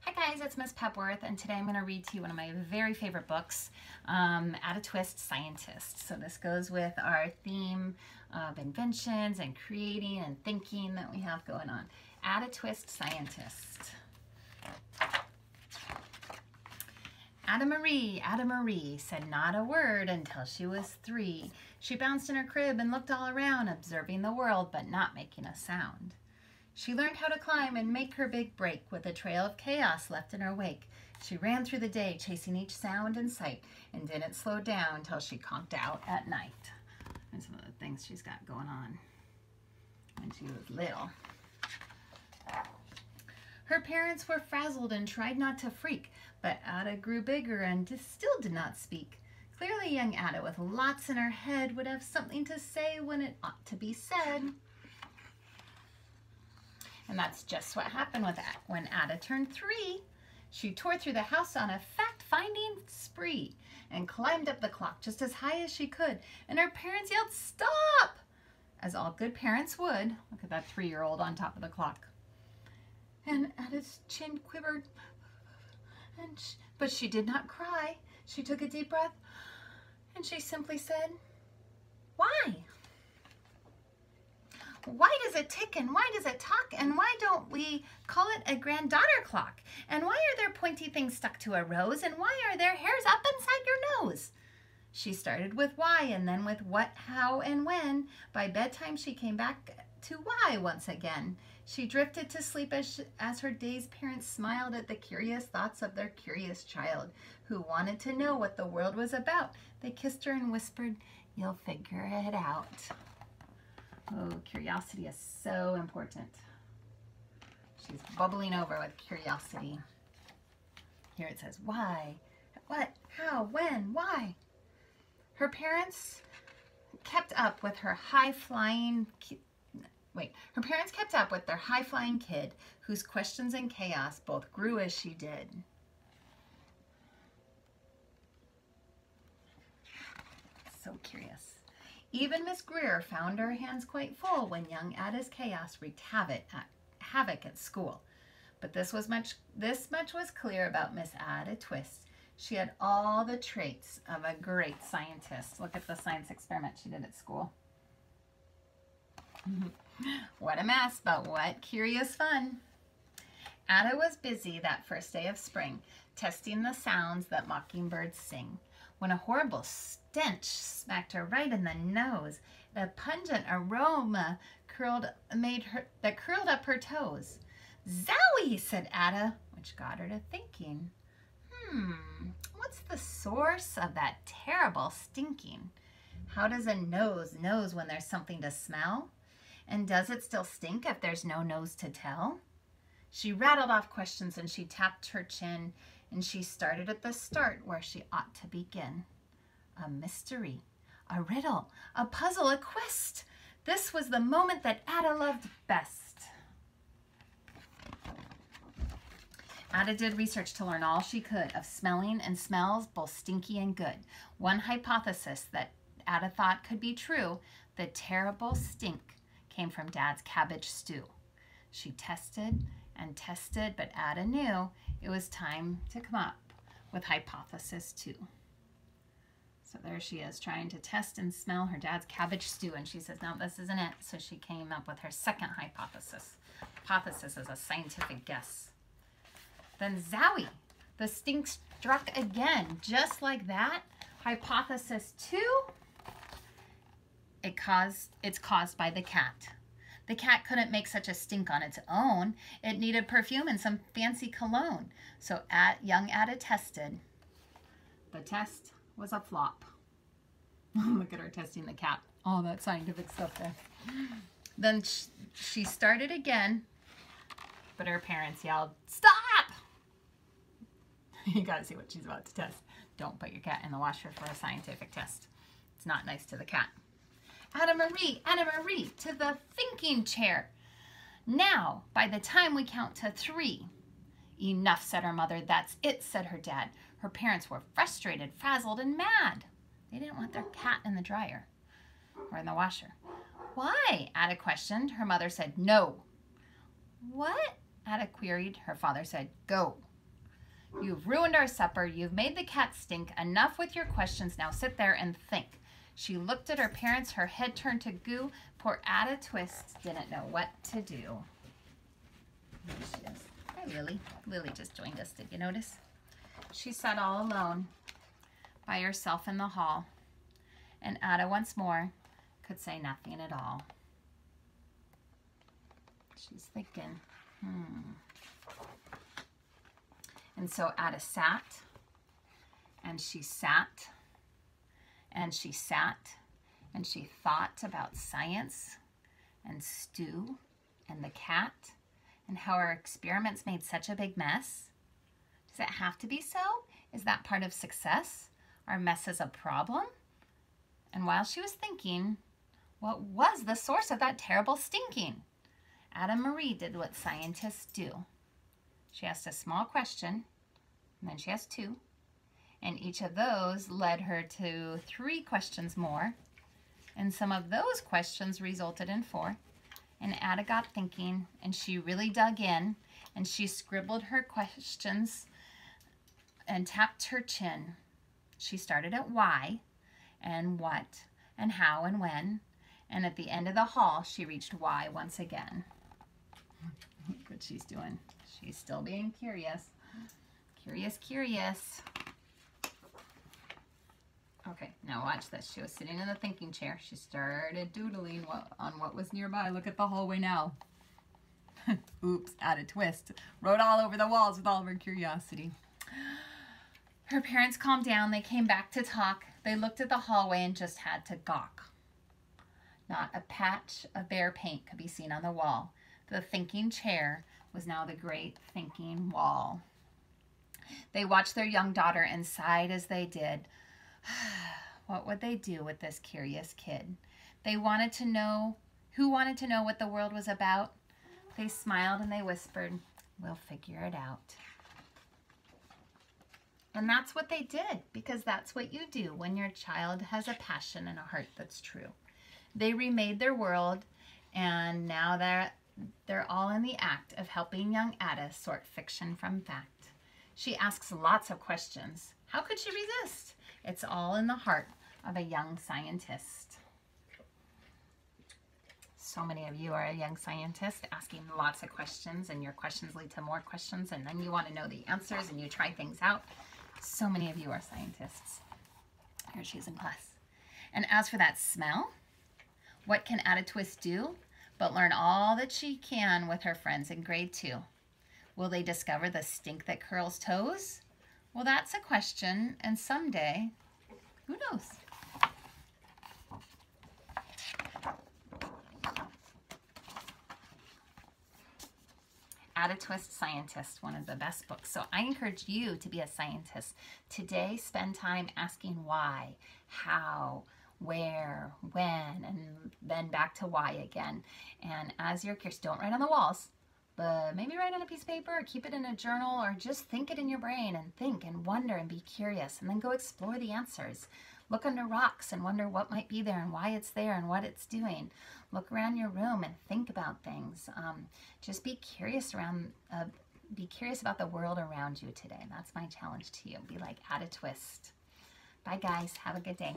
Hi guys, it's Miss Pepworth, and today I'm going to read to you one of my very favorite books, Add a Twist, Scientist. So this goes with our theme of inventions and creating and thinking that we have going on. Add a Twist, Scientist. Ada Marie said not a word until she was 3. She bounced in her crib and looked all around, observing the world but not making a sound. She learned how to climb and make her big break with a trail of chaos left in her wake. She ran through the day, chasing each sound and sight, and didn't slow down till she conked out at night. And some of the things she's got going on when she was little. Her parents were frazzled and tried not to freak, but Ada grew bigger and still did not speak. Clearly young Ada, with lots in her head, would have something to say when it ought to be said. And that's just what happened with when Ada turned 3. She tore through the house on a fact-finding spree and climbed up the clock just as high as she could. And her parents yelled, "Stop!" as all good parents would. Look at that 3-year-old on top of the clock. And Ada's chin quivered, but she did not cry. She took a deep breath, and she simply said, "Why? Why does it tick, and why does it talk, and why don't we call it a granddaughter clock? And why are there pointy things stuck to a rose, and why are there hairs up inside your nose?" She started with why, and then with what, how, and when. By bedtime, she came back to why once again. She drifted to sleep as her dazed parents smiled at the curious thoughts of their curious child who wanted to know what the world was about. They kissed her and whispered, "You'll figure it out." Oh, curiosity is so important. She's bubbling over with curiosity. Here it says, why, what, how, when, why? Her parents kept up with her high-flying kid whose questions and chaos both grew as she did. So curious. Even Miss Greer found her hands quite full when young Ada's chaos wreaked havoc at school. But this much was clear about Miss Ada Twist. She had all the traits of a great scientist. Look at the science experiment she did at school. What a mess, but what curious fun. Ada was busy that first day of spring, testing the sounds that mockingbirds sing, when a horrible stench smacked her right in the nose. A pungent aroma curled up her toes. "Zowie!" said Ada, which got her to thinking. What's the source of that terrible stinking? How does a nose knows when there's something to smell? And does it still stink if there's no nose to tell? She rattled off questions and she tapped her chin, and she started at the start where she ought to begin. A mystery, a riddle, a puzzle, a quest. This was the moment that Ada loved best. Ada did research to learn all she could of smelling and smells, both stinky and good. One hypothesis that Ada thought could be true: the terrible stink came from Dad's cabbage stew. She tested and tested, but Ada knew it was time to come up with hypothesis 2. So there she is, trying to test and smell her dad's cabbage stew, and she says, no, this isn't it. So she came up with her second hypothesis. Hypothesis is a scientific guess. Then zowie, the stink struck again, just like that. Hypothesis 2, it's caused by the cat. The cat couldn't make such a stink on its own. It needed perfume and some fancy cologne. So young Ada tested. The test was a flop. Look at her testing the cat. All that scientific stuff there. Then she started again, but her parents yelled, "Stop!" You gotta see what she's about to test. Don't put your cat in the washer for a scientific test. It's not nice to the cat. Ada Marie, to the thinking chair. Now, by the time we count to 3. Enough, said her mother. That's it, said her dad. Her parents were frustrated, frazzled, and mad. They didn't want their cat in the dryer or in the washer. Why? Ada questioned. Her mother said, no. What? Ada queried. Her father said, go. You've ruined our supper. You've made the cat stink. Enough with your questions. Now sit there and think. She looked at her parents. Her head turned to goo. Poor Ada Twist didn't know what to do. There she is. Hi, Lily. Lily just joined us. Did you notice? She sat all alone by herself in the hall. And Ada once more could say nothing at all. She's thinking, And so Ada sat, and she sat, and she sat, and she thought about science and Stu and the cat and how our experiments made such a big mess. Does it have to be so? Is that part of success? Our mess is a problem? And while she was thinking, what was the source of that terrible stinking? Ada Marie did what scientists do. She asked a small question, and then she asked two, and each of those led her to 3 questions more, and some of those questions resulted in 4. And Ada got thinking, and she really dug in, and she scribbled her questions and tapped her chin. She started at why, and what, and how, and when, and at the end of the hall, she reached why once again. Look what she's doing. She's still being curious. Curious, curious. Okay, now watch this. She was sitting in the thinking chair. She started doodling on what was nearby. Look at the hallway now. Oops, Ada Twist. Wrote all over the walls with all of her curiosity. Her parents calmed down. They came back to talk. They looked at the hallway and just had to gawk. Not a patch of bare paint could be seen on the wall. The thinking chair was now the great thinking wall. They watched their young daughter and sighed as they did. What would they do with this curious kid? They wanted to know, who wanted to know what the world was about? They smiled and they whispered, we'll figure it out. And that's what they did, because that's what you do when your child has a passion and a heart that's true. They remade their world, and now they're all in the act of helping young Ada sort fiction from fact. She asks lots of questions. How could she resist? It's all in the heart of a young scientist. So many of you are a young scientist asking lots of questions, and your questions lead to more questions, and then you want to know the answers and you try things out. So many of you are scientists. Here she is in class. And as for that smell, what can Ada Twist do but learn all that she can with her friends in grade 2? Will they discover the stink that curls toes? Well, that's a question, and someday, who knows? Ada Twist Scientist, one of the best books. So I encourage you to be a scientist. Today, spend time asking why, how, where, when, and then back to why again. And as you're curious, don't write on the walls, but maybe write on a piece of paper or keep it in a journal, or just think it in your brain and think and wonder and be curious, and then go explore the answers. Look under rocks and wonder what might be there and why it's there and what it's doing. Look around your room and think about things. Just be curious about the world around you today. That's my challenge to you. Be like Ada Twist. Bye guys. Have a good day.